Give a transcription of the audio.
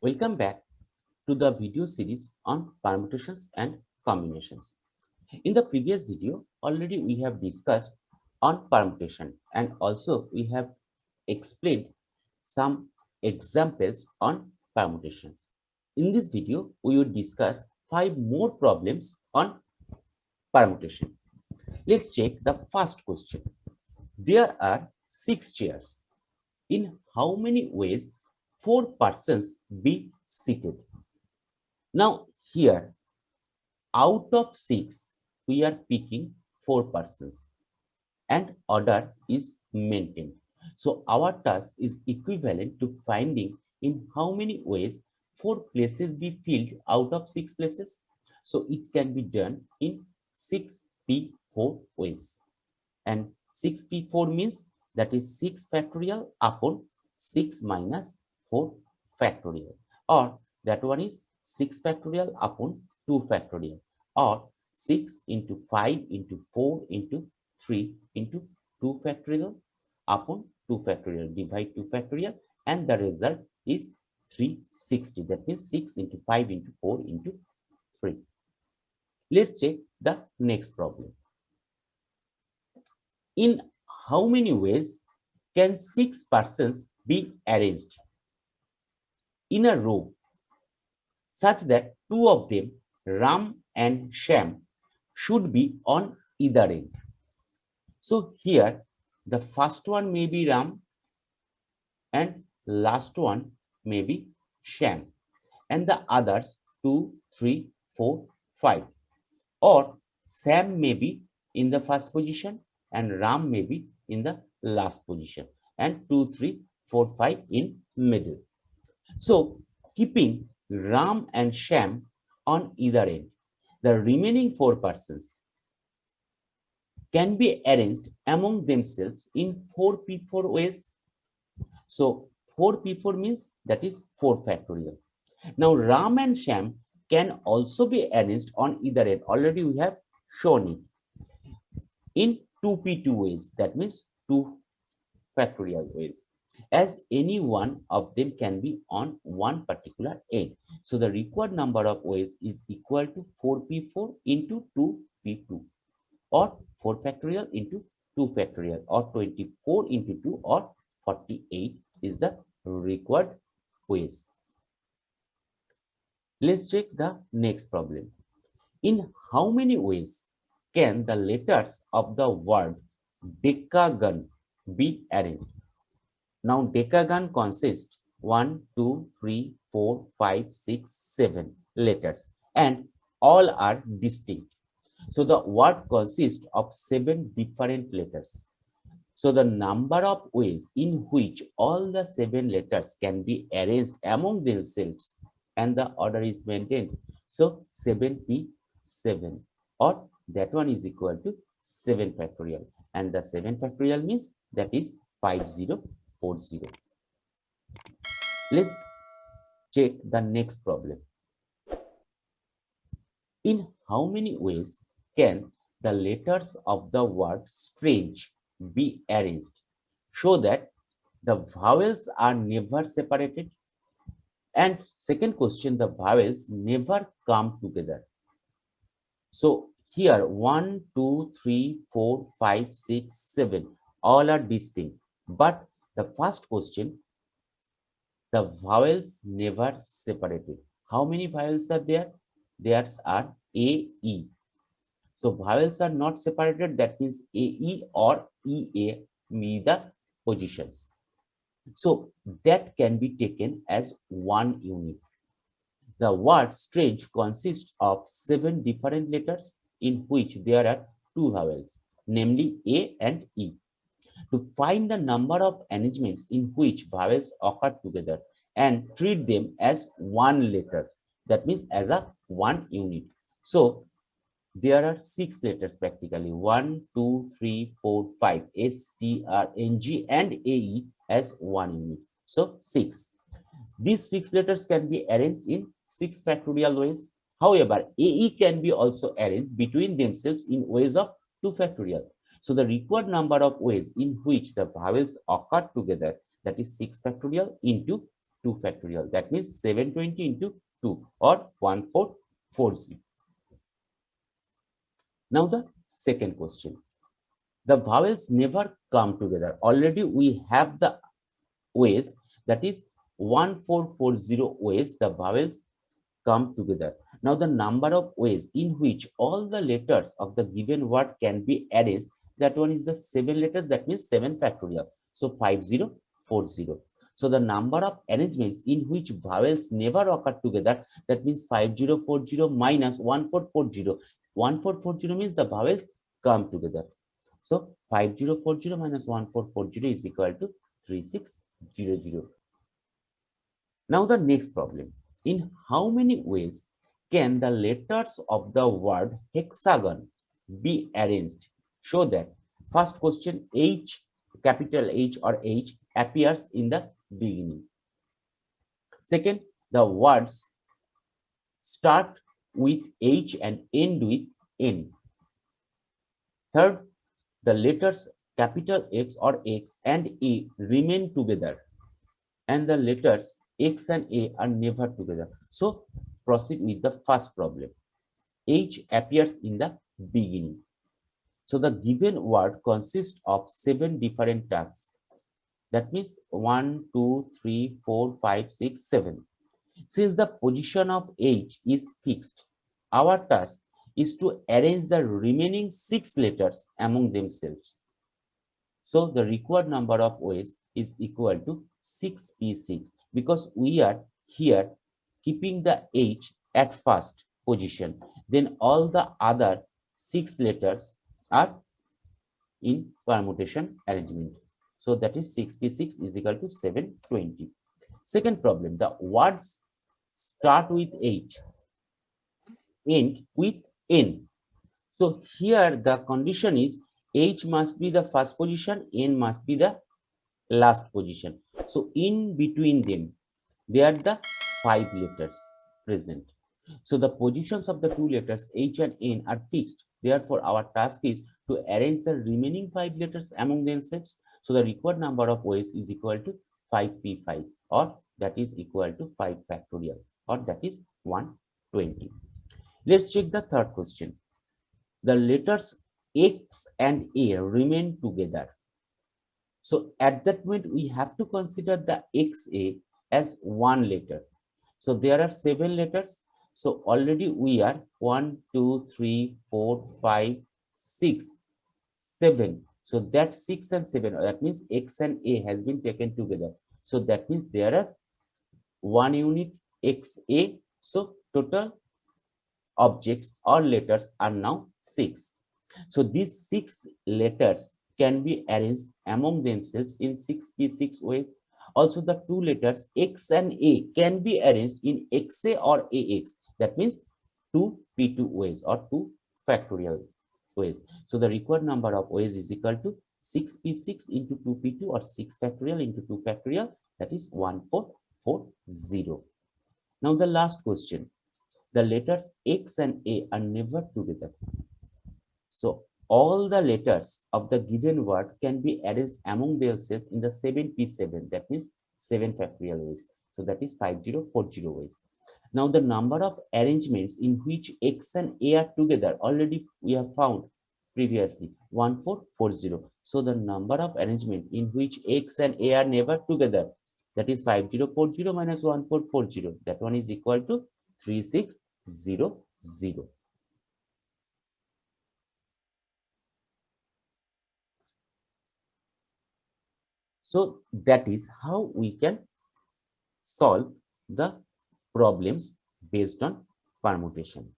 Welcome back to the video series on permutations and combinations. In the previous video, already we have discussed on permutation and also we have explained some examples on permutation. In this video, we will discuss 5 more problems on permutation. Let's check the first question. There are 6 chairs. In how many ways 4 persons be seated? Now here, out of 6, we are picking 4 persons and order is maintained. So our task is equivalent to finding in how many ways 4 places be filled out of 6 places. So it can be done in 6p4 ways. And 6p4 means that is 6 factorial upon 6 minus 4 factorial, or that one is 6 factorial upon 2 factorial, or 6 into 5 into 4 into 3 into 2 factorial upon 2 factorial, divide 2 factorial, and the result is 360. That means 6 into 5 into 4 into 3. Let's check the next problem. In how many ways can 6 persons be arranged in a row such that 2 of them, Ram and Sham, should be on either end? So here the first one may be Ram and last one may be Sham, and the others 2, 3, 4, 5, or Sam may be in the first position and Ram may be in the last position, and 2, 3, 4, 5 in middle. So keeping Ram and Sham on either end, the remaining 4 persons can be arranged among themselves in 4p4 ways. So 4p4 means that is 4 factorial. Now Ram and Sham can also be arranged on either end. Already we have shown it in 2p2 ways, that means 2 factorial ways, as any one of them can be on one particular end. So the required number of ways is equal to 4p4 into 2p2, or 4 factorial into 2 factorial, or 24 into 2, or 48 is the required ways. Let's check the next problem. In how many ways can the letters of the word decagon be arranged? Now decagon consists 1, 2, 3, 4, 5, 6, 7 letters, and all are distinct. So the word consists of 7 different letters. So the number of ways in which all the 7 letters can be arranged among themselves and the order is maintained. So 7p7, or that one is equal to 7 factorial, and the 7 factorial means that is 5040. Let's check the next problem. In how many ways can the letters of the word strange be arranged so that the vowels are never separated? And second question, the vowels never come together. So here 1, 2, 3, 4, 5, 6, 7 all are distinct, but the first question, the vowels never separated. How many vowels are there? There are A, E. So vowels are not separated, that means A, E or E, A be the positions. So that can be taken as one unit. The word strange consists of 7 different letters in which there are 2 vowels, namely A and E. To find the number of arrangements in which vowels occur together and treat them as one letter, that means as a one unit. So there are 6 letters practically, 1, 2, 3, 4, 5, S, T, R, N, G and A, E as one unit. So 6. These 6 letters can be arranged in 6 factorial ways. However, AE can be also arranged between themselves in ways of 2 factorial. So the required number of ways in which the vowels occur together, that is 6 factorial into 2 factorial. That means 720 into 2 or 1440. Now the second question. The vowels never come together. Already we have the ways, that is 1440 ways the vowels come together. Now the number of ways in which all the letters of the given word can be arranged, that one is the 7 letters, that means 7 factorial. So 5040. So the number of arrangements in which vowels never occur together, that means 5040 minus 1440. 1440 means the vowels come together. So 5040 minus 1440 is equal to 3600. Now the next problem. In how many ways can the letters of the word hexagon be arranged? Show that. First question, H, capital H or H appears in the beginning. Second, the words start with H and end with N. Third, the letters capital X or X and A remain together, and the letters X and A are never together. So proceed with the first problem. H appears in the beginning. So the given word consists of 7 different tasks. That means 1, 2, 3, 4, 5, 6, 7. Since the position of H is fixed, our task is to arrange the remaining 6 letters among themselves. So the required number of ways is equal to 6p6, because we are here keeping the H at first position. Then all the other 6 letters are in permutation arrangement. So that is 6p6 is equal to 720. Second problem, the words start with H, end with N. So here the condition is H must be the first position, N must be the last position. So in between them, they are the 5 letters present. So the positions of the 2 letters H and N are fixed. Therefore, our task is to arrange the remaining 5 letters among themselves. So the required number of ways is equal to 5p5, or that is equal to 5 factorial, or that is 120. Let's check the third question. The letters X and A remain together. So at that point, we have to consider the XA as one letter. So there are 7 letters. So already we are 1, 2, 3, 4, 5, 6, 7. So that 6 and 7, that means X and A has been taken together. So that means there are 1 unit XA. So total objects or letters are now 6. So these 6 letters can be arranged among themselves in 6p6 ways. Also, the 2 letters X and A can be arranged in XA or AX. That means 2p2 ways or 2 factorial ways. So the required number of ways is equal to 6p6 into 2p2 or 6 factorial into 2 factorial. That is 1440. Now the last question. The letters X and A are never together. So all the letters of the given word can be arranged among themselves in the 7p7. That means 7 factorial ways. So that is 5040 ways. Now the number of arrangements in which X and A are together, already we have found previously 1440. So the number of arrangement in which X and A are never together, that is 5040 minus 1440. That one is equal to 3600. So that is how we can solve the problems based on permutation.